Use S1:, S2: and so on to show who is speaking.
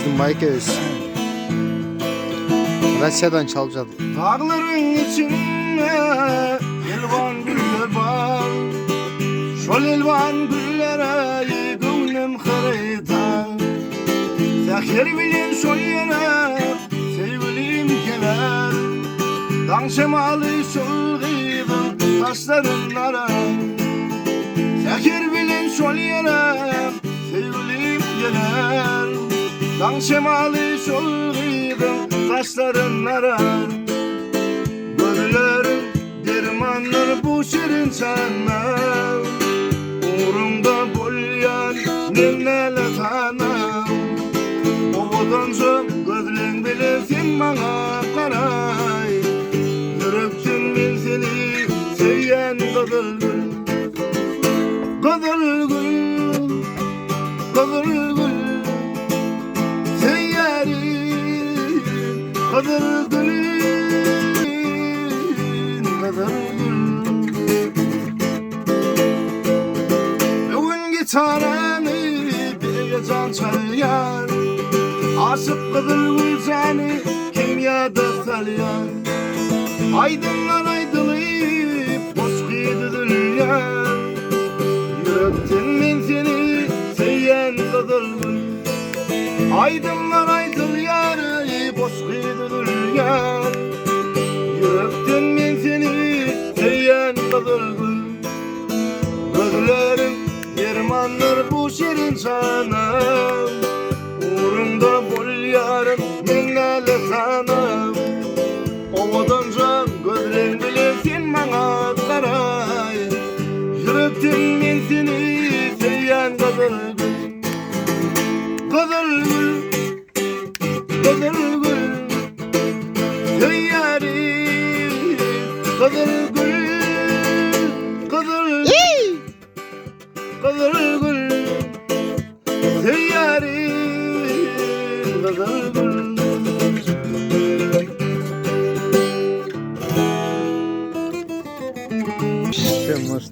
S1: Bizim Mike Öz. Rusya'dan çalacağız.
S2: Dağların içinde elvan güller var. Şol elvan güllere gönlüm kırıta. Zahir bilen şol yere sevgilim gelir. Dağ şemalı şol gıydı taşlarınlara. Zahir bilen şol yere sevgilim gelir. Dağ şemalı şol gıydı taşlarınlara. Gözlerim dermanlar bu şirin sana. Uğrumda bulyan nenneler tanam. Ovadan soň gözleň bilen sen maňa garay. Yürekden men seni sevýän gyzyl gül. Gyzyl gül, gyzyl gül. Seýärim gyzyl gül, gyzyl gül. Bugün gitaramy beýjan çalýar. Aşık kızıl gülseni kimyada salyan. Aydınlar aydınlayıp boş kıydı dünya. Yürekten men seni sevyen kızıl gül. Aydınlar aydınlayar boş kıydı dünya. Yürekten men seni sevyen kızıl gül. Gözlerim yermanlar bu şirin sana. Uğrunda bulyanım nenneler sana. Ovadan can gözleň bilen sen maňa garay. Yürekden men seni sevýän gyzyl gül. Gyzyl gül, gyzyl gül. Seýärim gyzyl gül, gyzyl gül. Gyzyl gül. Seýärim gyzyl gül.